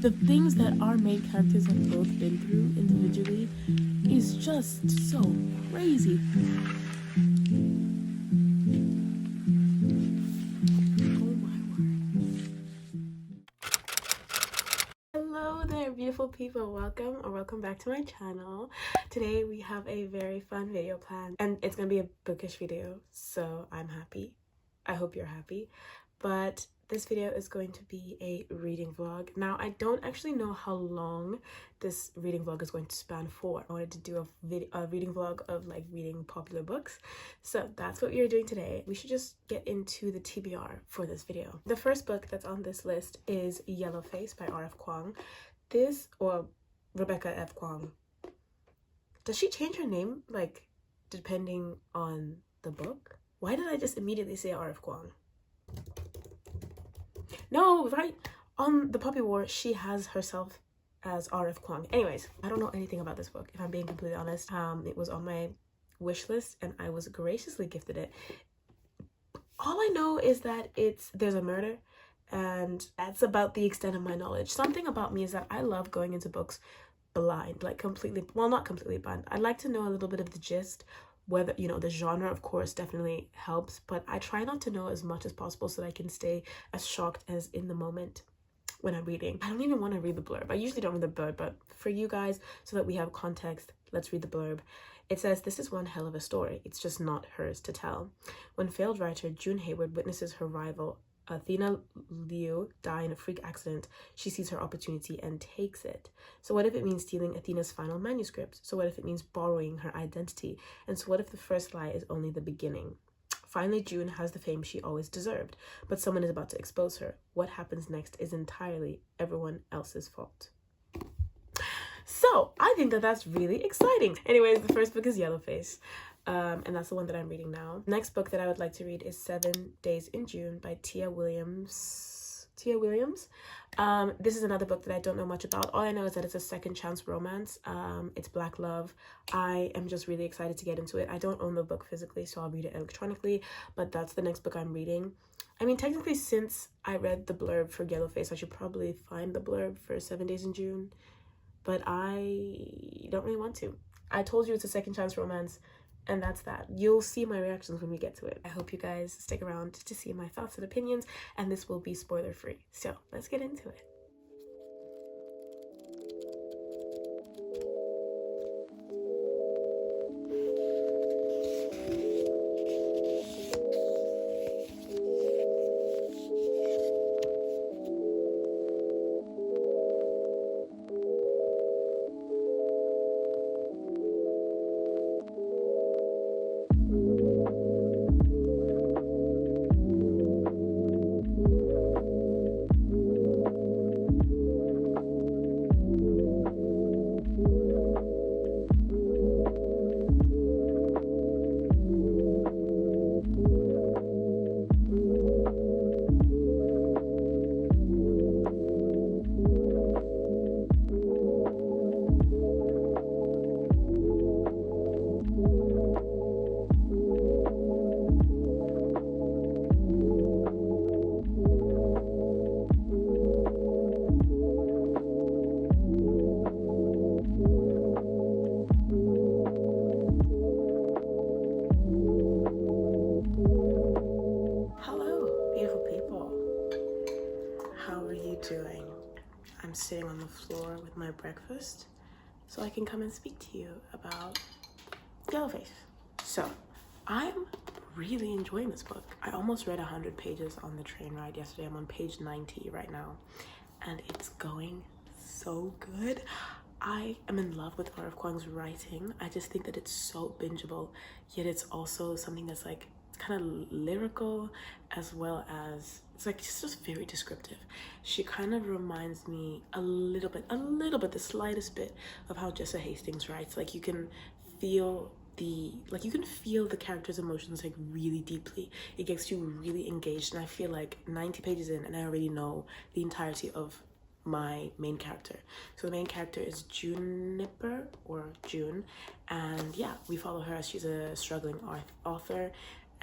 the things that our main characters have both been through individually is just so crazy. Hello there, beautiful people. Welcome back to my channel. Today we have a very fun video planned, and it's gonna be a bookish video, so I'm happy. I hope you're happy. But this video is going to be a reading vlog. Now, I don't actually know how long this reading vlog is going to span for. I wanted to do a reading vlog of like reading popular books, so that's what we are doing today. We should just get into the TBR for this video. The first book that's on this list is Yellowface by R.F. Kuang. Or Rebecca F. Kuang. Does she change her name like depending on the book? Why did I just immediately say R.F. Kuang? No, right on the Puppy War, she has herself as R.F. Kuang. Anyways, I don't know anything about this book, if I'm being completely honest. It was on my wish list and I was graciously gifted it. All I know is that there's a murder, and that's about the extent of my knowledge. Something about me is that I love going into books blind, like completely, well, not completely blind. I like to know a little bit of the gist. Whether, you know, the genre of course definitely helps, but I try not to know as much as possible so that I can stay as shocked as in the moment when I'm reading. I don't even want to read the blurb. I usually don't read the blurb, but for you guys, so that we have context, let's read the blurb. It says, "This is one hell of a story. It's just not hers to tell. When failed writer June Hayward witnesses her rival Athena Liu die in a freak accident, she sees her opportunity and takes it. So what if it means stealing Athena's final manuscript? So what if it means borrowing her identity? And so what if the first lie is only the beginning? Finally, June has the fame she always deserved, but someone is about to expose her. What happens next is entirely everyone else's fault." So I think that that's really exciting. Anyways, the first book is Yellowface. And that's the one that I'm reading now. Next book that I would like to read is 7 Days in June by Tia Williams. This is another book that I don't know much about. All I know is that it's a second chance romance. It's Black love. I am just really excited to get into it. I don't own the book physically, so I'll read it electronically, but that's the next book I'm reading. I mean, technically, since I read the blurb for Yellowface, I should probably find the blurb for 7 Days in June, but I don't really want to. I told you it's a second chance romance, and that's that. You'll see my reactions when we get to it. I hope you guys stick around to see my thoughts and opinions, and this will be spoiler free. So let's get into it. Doing. I'm sitting on the floor with my breakfast so I can come and speak to you about Yellowface. So I'm really enjoying this book. I almost read 100 pages on the train ride yesterday. I'm on page 90 right now, and it's going so good. I am in love with R.F. Kuang's writing. I just think that it's so bingeable, yet it's also something that's like kind of lyrical, as well as it's like just very descriptive. She kind of reminds me a little bit, the slightest bit of how Jessa Hastings writes. Like you can feel the character's emotions like really deeply. It gets you really engaged, and I feel like 90 pages in and I already know the entirety of my main character. So the main character is Juniper, or June, and yeah, we follow her as she's a struggling author.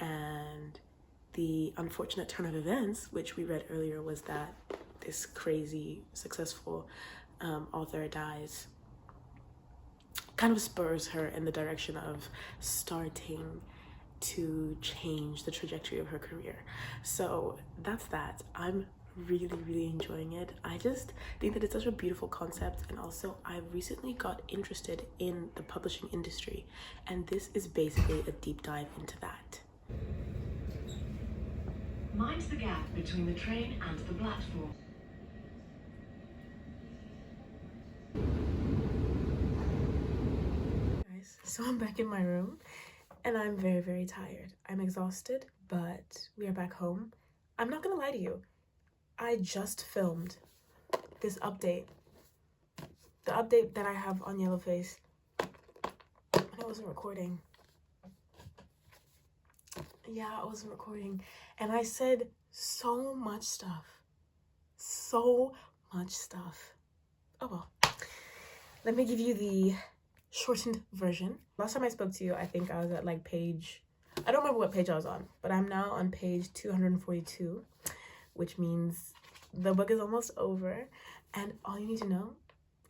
And the unfortunate turn of events, which we read earlier, was that this crazy successful author dies kind of spurs her in the direction of starting to change the trajectory of her career. So that's that. I'm really enjoying it. I just think that it's such a beautiful concept, and also I recently got interested in the publishing industry, and this is basically a deep dive into that. Mind's the gap between the train and the platform. Guys, so I'm back in my room and I'm very tired. I'm exhausted, but we are back home. I'm not gonna lie to you, I just filmed this update, the update that I have on Yellowface, and I wasn't recording. Yeah, I wasn't recording, and I said so much stuff. Oh well, let me give you the shortened version. Last time I spoke to you, I think I was at like page, I don't remember what page I was on, but I'm now on page 242, which means the book is almost over, and all you need to know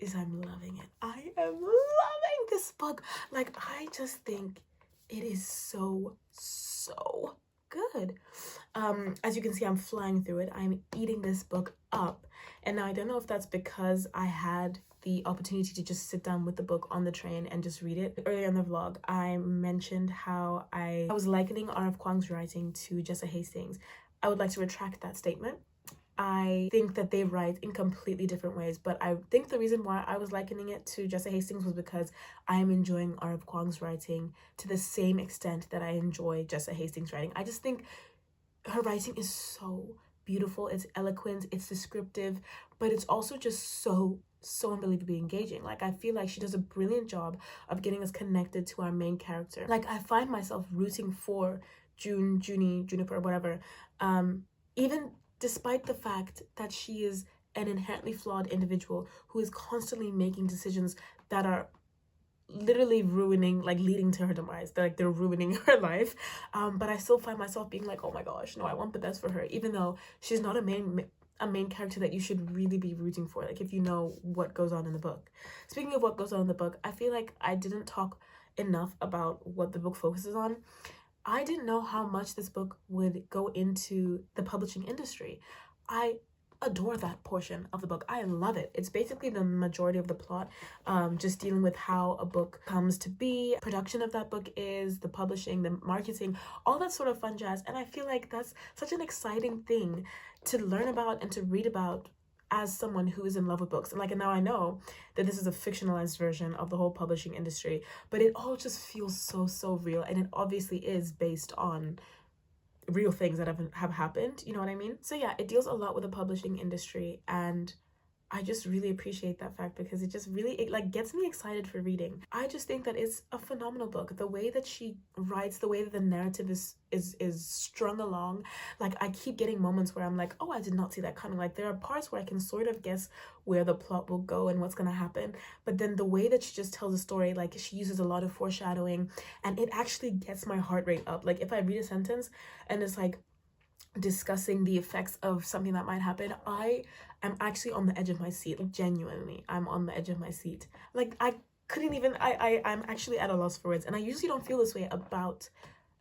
is I'm loving it. I am loving this book. Like, I just think it is so good. As you can see, I'm flying through it. I'm eating this book up, and now I don't know if that's because I had the opportunity to just sit down with the book on the train and just read it. Earlier in the vlog, I mentioned how I was likening R.F. Kuang's writing to Jessa Hastings. I would like to retract that statement. I think that they write in completely different ways, but I think the reason why I was likening it to Jessa Hastings was because I am enjoying R.F. Kuang's writing to the same extent that I enjoy Jessa Hastings' writing. I just think her writing is so beautiful. It's eloquent, it's descriptive, but it's also just so unbelievably engaging. Like, I feel like she does a brilliant job of getting us connected to our main character. Like, I find myself rooting for Juniper, whatever, even despite the fact that she is an inherently flawed individual who is constantly making decisions that are literally ruining, like leading to her demise. They're ruining her life. But I still find myself being like, oh my gosh, no, I want the best for her, even though she's not a main character that you should really be rooting for, like, if you know what goes on in the book. Speaking of what goes on in the book, I feel like I didn't talk enough about what the book focuses on. I didn't know how much this book would go into the publishing industry. I adore that portion of the book. I love it. It's basically the majority of the plot, just dealing with how a book comes to be, production of that book is, the publishing, the marketing, all that sort of fun jazz. And I feel like that's such an exciting thing to learn about and to read about as someone who is in love with books. And like, now I know that this is a fictionalized version of the whole publishing industry, but it all just feels so real, and it obviously is based on real things that have happened, you know what I mean? So yeah, it deals a lot with the publishing industry, and I just really appreciate that fact because it just really, it like gets me excited for reading. I just think that it's a phenomenal book. The way that she writes, the way that the narrative is strung along, like, I keep getting moments where I'm like, oh, I did not see that coming. Like, there are parts where I can sort of guess where the plot will go and what's gonna happen, but then the way that she just tells a story, like, she uses a lot of foreshadowing, and it actually gets my heart rate up. Like, if I read a sentence and it's like discussing the effects of something that might happen, I am actually on the edge of my seat. Like, genuinely, I'm on the edge of my seat. Like, I couldn't even, I'm actually at a loss for words, and I usually don't feel this way about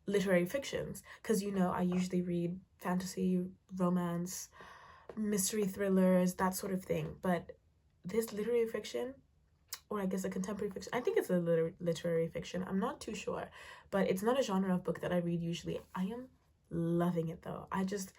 literary fictions, because, you know, I usually read fantasy, romance, mystery thrillers, that sort of thing, but this literary fiction, or I guess a contemporary fiction, I think it's a literary fiction, I'm not too sure, but it's not a genre of book that I read usually. I am loving it though. I just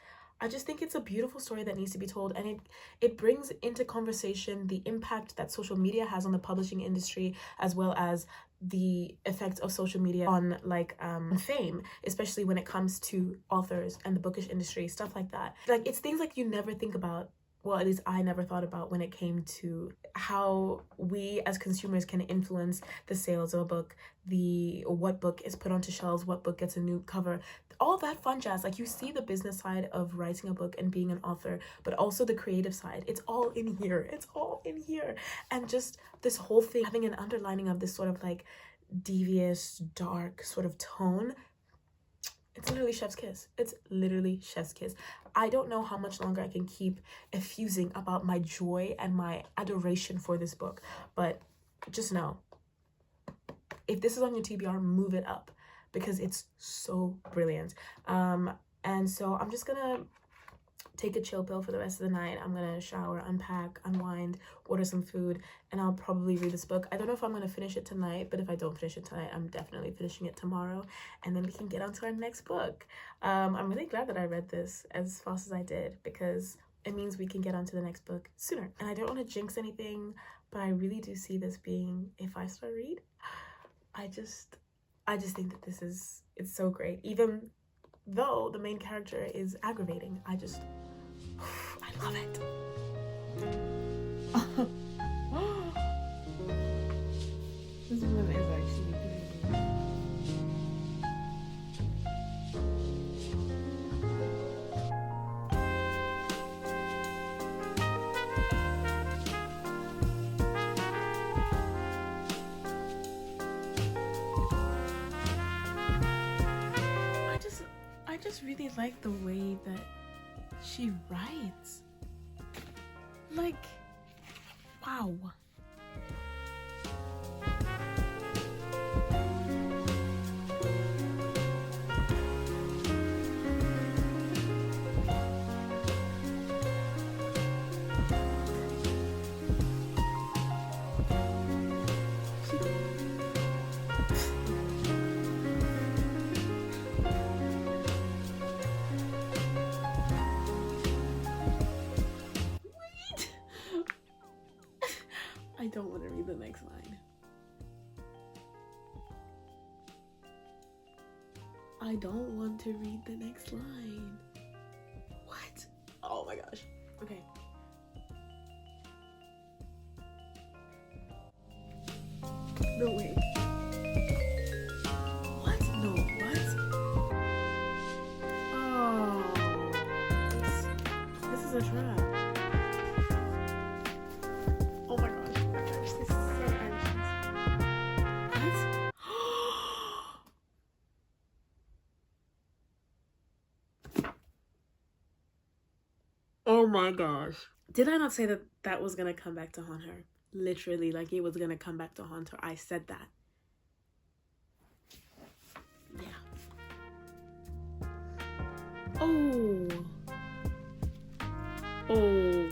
think it's a beautiful story that needs to be told, and it brings into conversation the impact that social media has on the publishing industry, as well as the effects of social media on, like, fame, especially when it comes to authors and the bookish industry, stuff like that. Like, it's things like you never think about, well, at least I never thought about, when it came to how we as consumers can influence the sales of a book, what book is put onto shelves, what book gets a new cover, all that fun jazz. Like, you see the business side of writing a book and being an author, but also the creative side. It's all in here. It's all in here. And just this whole thing having an underlining of this sort of like devious, dark sort of tone. It's literally chef's kiss. It's literally chef's kiss. I don't know how much longer I can keep effusing about my joy and my adoration for this book, but just know, if this is on your TBR, move it up because it's so brilliant. And so I'm just gonna take a chill pill for the rest of the night. I'm gonna shower, unpack, unwind, order some food, and I'll probably read this book. I don't know if I'm gonna finish it tonight, but if I don't finish it tonight, I'm definitely finishing it tomorrow, and then we can get on to our next book. I'm really glad that I read this as fast as I did because it means we can get on to the next book sooner. And I don't want to jinx anything, but I really do see this being a 5-star read. I just think that it's so great, even though the main character is aggravating. I love it. This one is actually crazy. I just really like the way that she writes. Like, wow. I don't want to read the next line. I don't want to read the next line. What? Oh my gosh. Okay. No, wait. What? No, what? Oh. This is a trap. Oh my gosh. This is so anxious. What? Oh my gosh. Did I not say that that was gonna come back to haunt her? Literally, like it was gonna come back to haunt her. I said that. Yeah. Oh. Oh.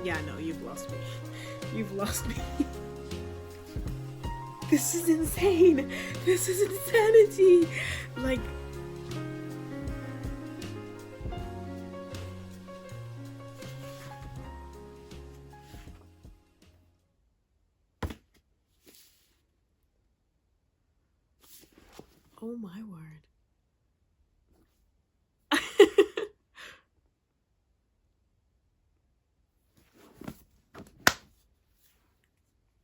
Yeah, no, you've lost me. You've lost me. This is insane. This is insanity. Like, oh my word.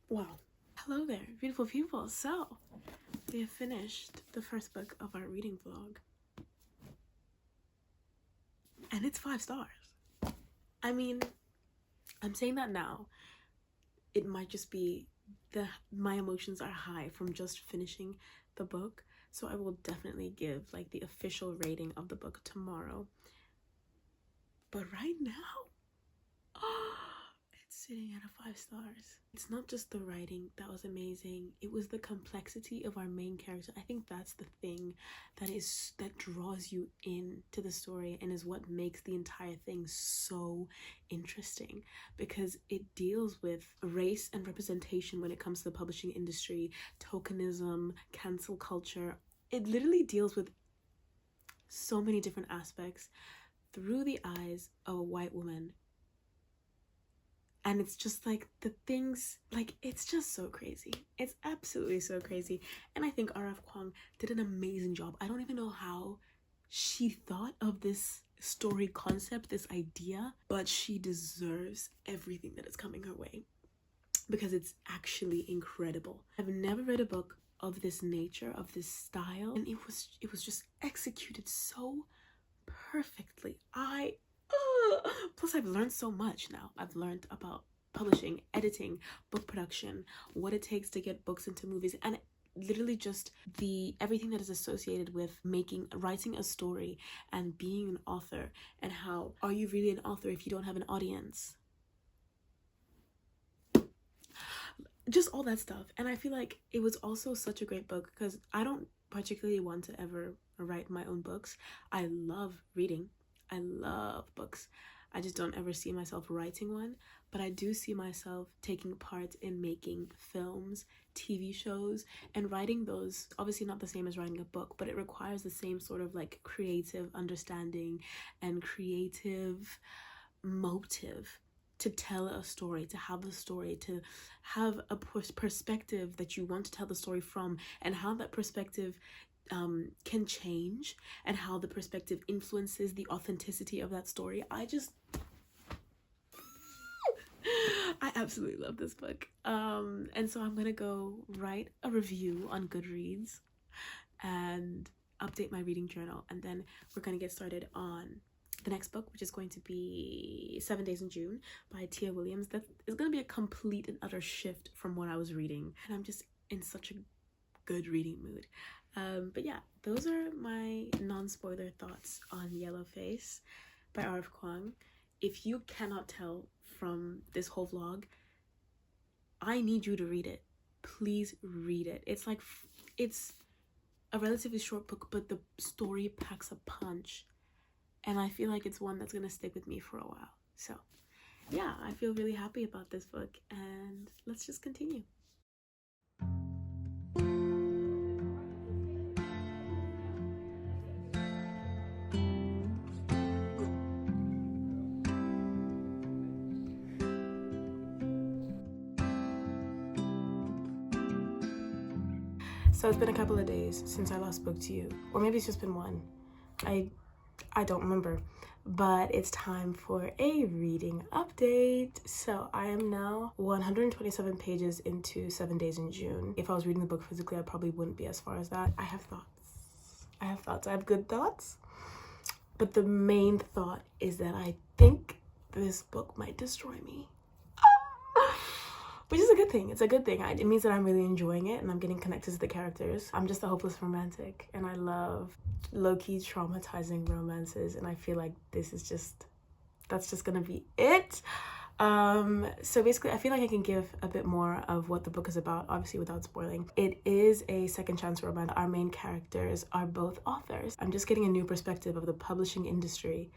Wow. Hello there, beautiful people. So, we have finished the first book of our reading vlog. And it's 5 stars. I mean, I'm saying that now. It might just be my emotions are high from just finishing the book. So I will definitely give like the official rating of the book tomorrow. But right now, it's sitting at a 5 stars. It's not just the writing that was amazing, it was the complexity of our main character. I think that's the thing that draws you into the story and is what makes the entire thing so interesting, because it deals with race and representation when it comes to the publishing industry, tokenism, cancel culture. It literally deals with so many different aspects through the eyes of a white woman. And it's just like the things, like, it's just so crazy. It's absolutely so crazy. And I think R.F. Kuang did an amazing job. I don't even know how she thought of this story concept, this idea, but she deserves everything that is coming her way because it's actually incredible. I've never read a book of this nature, of this style, and it was just executed so perfectly. Plus I've learned so much now. I've learned about publishing, editing, book production, what it takes to get books into movies, and literally just everything that is associated with writing a story and being an author, and how are you really an author if you don't have an audience? Just all that stuff. And I feel like it was also such a great book because I don't particularly want to ever write my own books. I love reading. I love books. I just don't ever see myself writing one, but I do see myself taking part in making films, TV shows, and writing those. Obviously not the same as writing a book, but it requires the same sort of like creative understanding and creative motive to tell a story, to have a story, to have a perspective that you want to tell the story from, and how that perspective can change, and how the perspective influences the authenticity of that story. I absolutely love this book. And so I'm gonna go write a review on Goodreads and update my reading journal, and then we're gonna get started on the next book, which is going to be 7 Days in June by Tia Williams. That is going to be a complete and utter shift from what I was reading, and I'm just in such a good reading mood. But yeah, those are my non-spoiler thoughts on Yellowface by R.F. Kuang. If you cannot tell from this whole vlog, I need you to read it. Please read it. It's a relatively short book, but the story packs a punch. And I feel like it's one that's going to stick with me for a while. So yeah, I feel really happy about this book, and let's just continue. So it's been a couple of days since I last spoke to you, or maybe it's just been one. I don't remember, but it's time for a reading update. So I am now 127 pages into 7 Days in June. If I was reading the book physically, I probably wouldn't be as far as that. I have thoughts. I have good thoughts, but the main thought is that I think this book might destroy me. Which is a good thing. It's a good thing. It means that I'm really enjoying it and I'm getting connected to the characters. I'm just a hopeless romantic, and I love low-key traumatizing romances, and I feel like that's just gonna be it. So basically I feel like I can give a bit more of what the book is about, obviously without spoiling. It is a second chance romance. Our main characters are both authors. I'm just getting a new perspective of the publishing industry,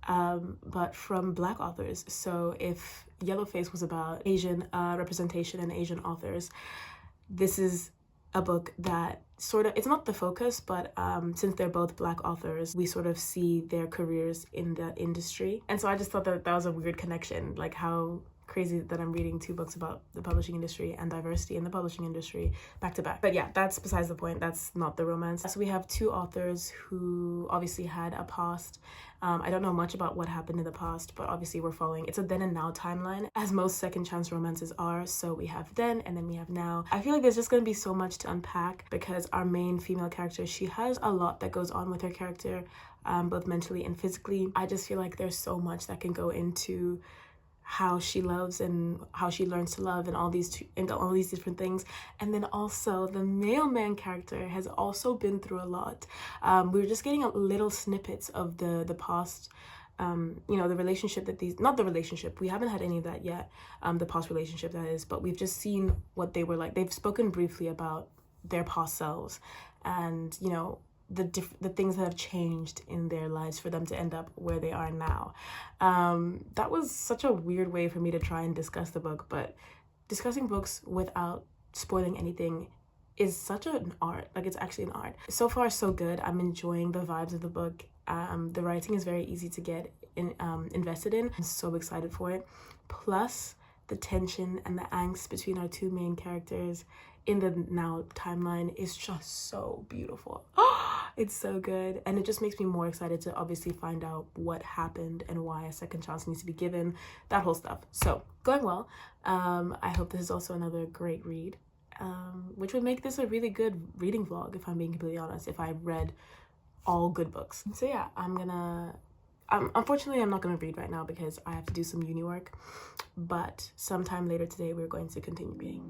but from Black authors. So if Yellowface was about Asian representation and Asian authors, this is a book that sort of, it's not the focus, but since they're both Black authors, we sort of see their careers in that industry. And so I just thought that was a weird connection, like how crazy that I'm reading two books about the publishing industry and diversity in the publishing industry back to back. But yeah, that's besides the point. That's not the romance. So we have two authors who obviously had a past. I don't know much about what happened in the past, but obviously we're following. It's a then and now timeline, as most second chance romances are. So we have then and then we have now. I feel like there's just going to be so much to unpack because our main female character, she has a lot that goes on with her character, both mentally and physically. I just feel like there's so much that can go into how she loves and how she learns to love and all these different things. And then also the mailman character has also been through a lot. We're just getting little snippets of the past, the relationship that we haven't had any of that yet, the past relationship that is, but we've just seen what they were like. They've spoken briefly about their past selves and the things that have changed in their lives for them to end up where they are now. That was such a weird way for me to try and discuss the book, but discussing books without spoiling anything is such an art. Like, it's actually an art. So far so good. I'm enjoying the vibes of the book. The writing is very easy to get invested in. I'm so excited for it. Plus the tension and the angst between our two main characters in the now timeline is just so beautiful. It's so good, and it just makes me more excited to obviously find out what happened and why a second chance needs to be given, that whole stuff. So going well. I hope this is also another great read, which would make this a really good reading vlog, if I'm being completely honest, if I read all good books. So yeah, I'm Unfortunately, I'm not going to read right now because I have to do some uni work, but sometime later today we're going to continue reading.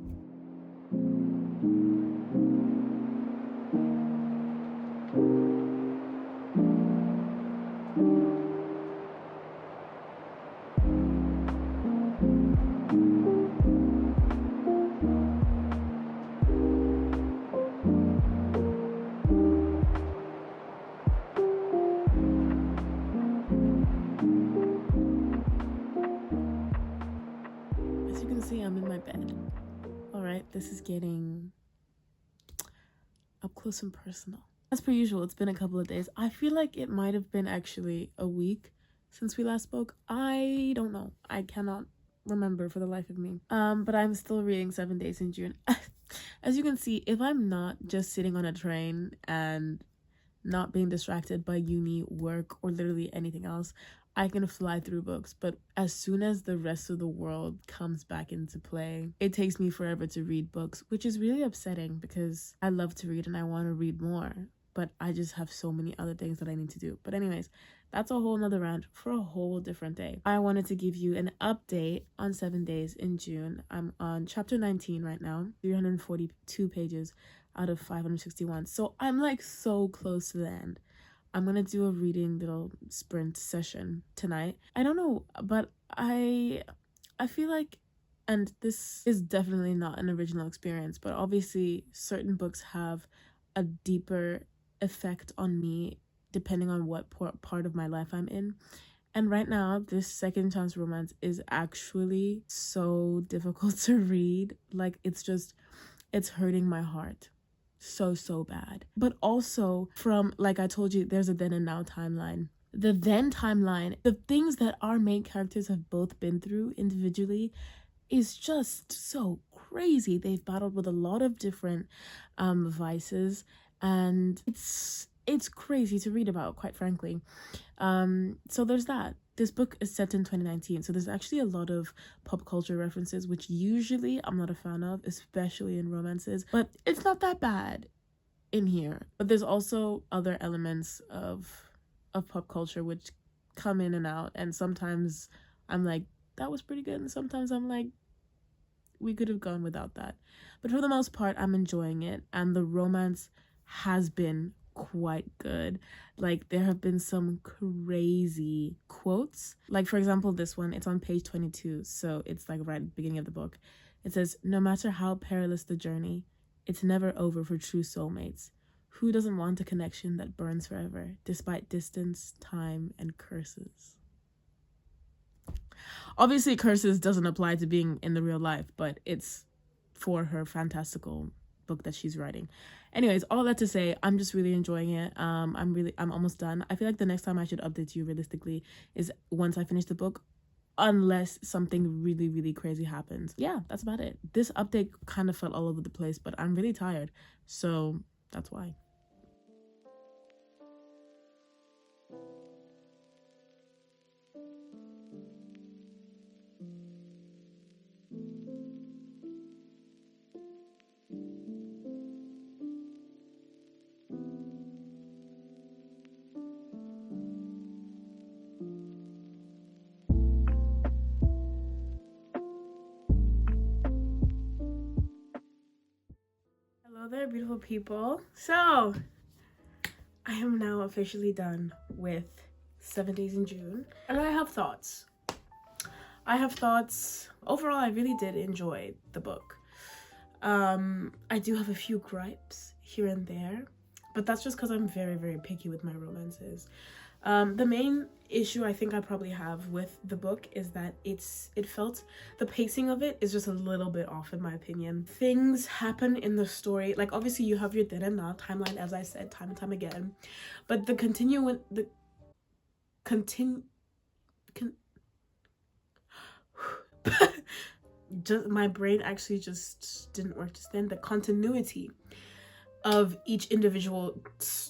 I'm in my bed. All right, this is getting up close and personal. As per usual, it's been a couple of days. I feel like it might have been actually a week since we last spoke. I don't know. I cannot remember for the life of me. But I'm still reading 7 Days in June. As you can see, if I'm not just sitting on a train and not being distracted by uni, work, or literally anything else, I can fly through books. But as soon as the rest of the world comes back into play, it takes me forever to read books, which is really upsetting because I love to read and I want to read more, but I just have so many other things that I need to do. But anyways, that's a whole nother rant for a whole different day. I wanted to give you an update on 7 Days in June. I'm on chapter 19 right now, 342 pages out of 561. So I'm like so close to the end. I'm gonna do a reading little sprint session tonight. I don't know, but I feel like, and this is definitely not an original experience, but obviously certain books have a deeper effect on me depending on what part of my life I'm in. And right now, this second chance romance is actually so difficult to read. Like, it's hurting my heart so bad. But also, from, like I told you, there's a then and now timeline. The then timeline, the things that our main characters have both been through individually, is just so crazy. They've battled with a lot of different vices, and it's crazy to read about, quite frankly. So there's that. This book is set in 2019, so there's actually a lot of pop culture references, which usually I'm not a fan of, especially in romances, but it's not that bad in here. But there's also other elements of pop culture which come in and out, and sometimes I'm like, that was pretty good, and sometimes I'm like, we could have gone without that. But for the most part, I'm enjoying it, and the romance has been quite good. Like, there have been some crazy quotes. Like, for example, this one, it's on page 22, so it's like right at the beginning of the book. It says, "No matter how perilous the journey, it's never over for true soulmates. Who doesn't want a connection that burns forever, despite distance, time, and curses?" Obviously, curses doesn't apply to being in the real life, but it's for her fantastical book that she's writing. Anyways, all that to say, I'm just really enjoying it. I'm almost done. I feel like the next time I should update you realistically is once I finish the book, unless something really crazy happens. Yeah, that's about it. This update kind of felt all over the place, but I'm really tired, so that's why. Hello there, beautiful people. So I am now officially done with 7 Days in June, and I have thoughts. Overall, I really did enjoy the book. I do have a few gripes here and there, but that's just because I'm very picky with my romances. The main issue I think I probably have with the book is that the pacing of it is just a little bit off, in my opinion. Things happen in the story, like obviously you have your then and now timeline, as I said time and time again, but just my brain actually just didn't work just then. The continuity of each individual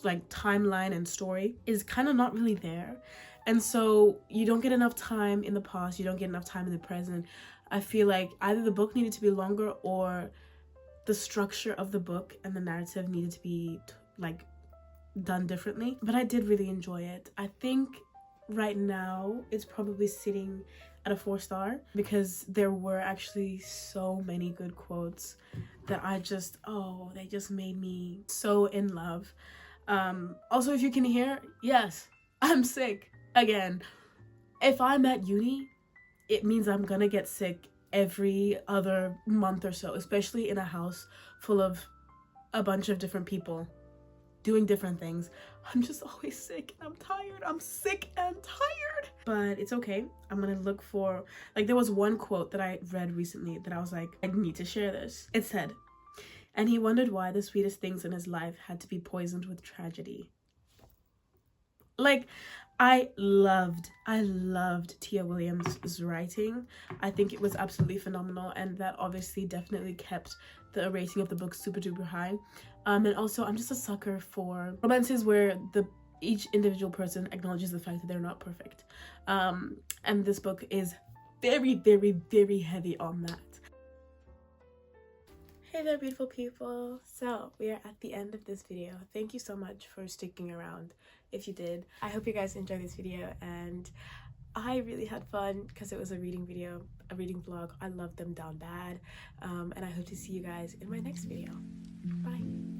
like timeline and story is kind of not really there, and so you don't get enough time in the past, you don't get enough time in the present. I feel like either the book needed to be longer or the structure of the book and the narrative needed to be like done differently. But I did really enjoy it. I think right now it's probably sitting at a 4-star because there were actually so many good quotes that I just, oh, they just made me so in love. Also, if you can hear, yes, I'm sick again. If I'm at uni, it means I'm gonna get sick every other month or so, especially in a house full of a bunch of different people doing different things. I'm just always sick and I'm tired. I'm sick and tired. But it's okay. I'm gonna look for, like, there was one quote that I read recently that I was like, I need to share this. It said, "And he wondered why the sweetest things in his life had to be poisoned with tragedy." Like, I loved Tia Williams' writing. I think it was absolutely phenomenal, and that obviously definitely kept the rating of the book super duper high. And also, I'm just a sucker for romances where each individual person acknowledges the fact that they're not perfect. And this book is very, very, very heavy on that. Hey there, beautiful people. So we are at the end of this video. Thank you so much for sticking around. If you did, I hope you guys enjoyed this video, and I really had fun because it was a reading video, a reading vlog. I love them down bad, and I hope to see you guys in my next video. Bye.